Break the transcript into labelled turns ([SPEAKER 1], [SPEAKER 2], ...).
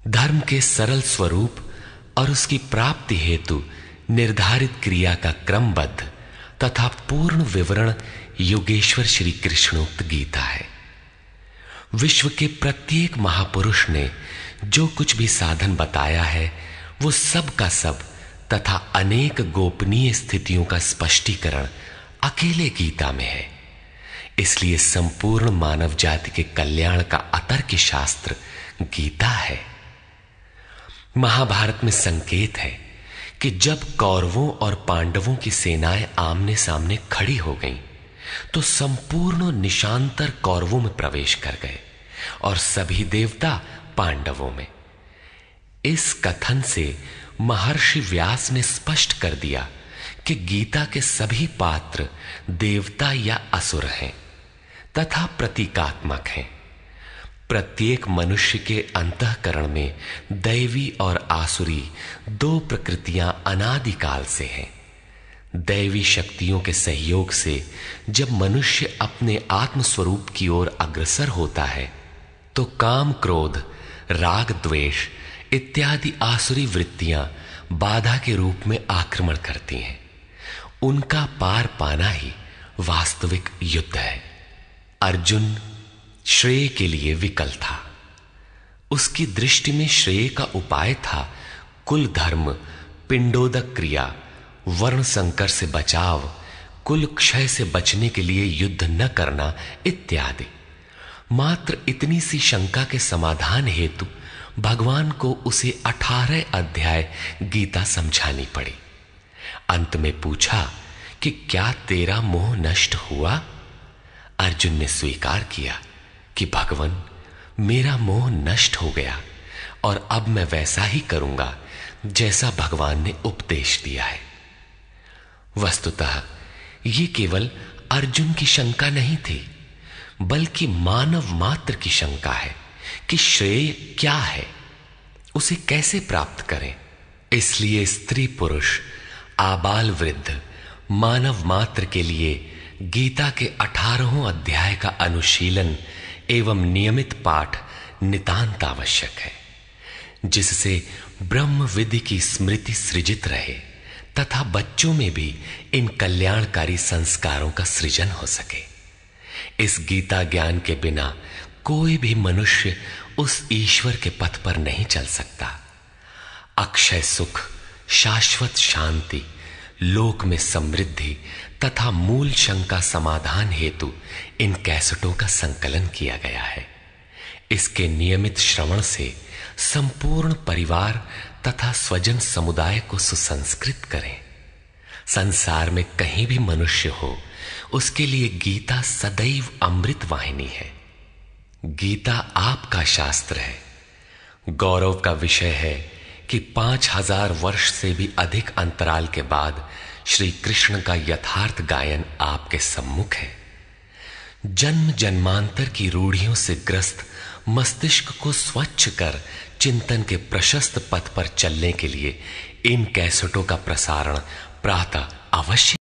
[SPEAKER 1] धर्म के सरल स्वरूप और उसकी प्राप्ति हेतु निर्धारित क्रिया का क्रमबद्ध तथा पूर्ण विवरण योगेश्वर श्री कृष्णोक्त गीता है। विश्व के प्रत्येक महापुरुष ने जो कुछ भी साधन बताया है वो सब का सब तथा अनेक गोपनीय स्थितियों का स्पष्टीकरण अकेले गीता में है। इसलिए संपूर्ण मानव जाति के कल्याण का अतर्क शास्त्र गीता है। महाभारत में संकेत है कि जब कौरवों और पांडवों की सेनाएं आमने सामने खड़ी हो गईं, तो संपूर्ण निशांतर कौरवों में प्रवेश कर गए और सभी देवता पांडवों में। इस कथन से महर्षि व्यास ने स्पष्ट कर दिया कि गीता के सभी पात्र देवता या असुर हैं तथा प्रतीकात्मक हैं। प्रत्येक मनुष्य के अंतःकरण में दैवी और आसुरी दो प्रकृतियां अनादिकाल से हैं। दैवी शक्तियों के सहयोग से जब मनुष्य अपने आत्म स्वरूप की ओर अग्रसर होता है तो काम, क्रोध, राग, द्वेष इत्यादि आसुरी वृत्तियां बाधा के रूप में आक्रमण करती हैं। उनका पार पाना ही वास्तविक युद्ध है। अर्जुन श्रेय के लिए विकल था। उसकी दृष्टि में श्रेय का उपाय था कुल धर्म, पिंडोदक क्रिया, वर्ण संकर से बचाव, कुल क्षय से बचने के लिए युद्ध न करना इत्यादि। मात्र इतनी सी शंका के समाधान हेतु भगवान को उसे 18 अध्याय गीता समझानी पड़ी। अंत में पूछा कि क्या तेरा मोह नष्ट हुआ? अर्जुन ने स्वीकार किया कि भगवान, मेरा मोह नष्ट हो गया और अब मैं वैसा ही करूंगा जैसा भगवान ने उपदेश दिया है। वस्तुतः ये केवल अर्जुन की शंका नहीं थी, बल्कि मानव मात्र की शंका है कि श्रेय क्या है, उसे कैसे प्राप्त करें। इसलिए स्त्री पुरुष, आबाल वृद्ध, मानव मात्र के लिए गीता के 18 अध्याय का अनुशीलन एवं नियमित पाठ नितांत आवश्यक है, जिससे ब्रह्म विधि की स्मृति सृजित रहे तथा बच्चों में भी इन कल्याणकारी संस्कारों का सृजन हो सके। इस गीता ज्ञान के बिना कोई भी मनुष्य उस ईश्वर के पथ पर नहीं चल सकता। अक्षय सुख, शाश्वत शांति, लोक में समृद्धि तथा मूल शंका समाधान हेतु इन कैसेटों का संकलन किया गया है। इसके नियमित श्रवण से संपूर्ण परिवार तथा स्वजन समुदाय को सुसंस्कृत करें। संसार में कहीं भी मनुष्य हो, उसके लिए गीता सदैव अमृत वाहिनी है। गीता आपका शास्त्र है। गौरव का विषय है कि 5000 वर्ष से भी अधिक अंतराल के बाद श्री कृष्ण का यथार्थ गायन आपके सम्मुख है। जन्म जन्मांतर की रूढ़ियों से ग्रस्त मस्तिष्क को स्वच्छ कर चिंतन के प्रशस्त पथ पर चलने के लिए इन कैसेटों का प्रसारण प्रातः अवश्य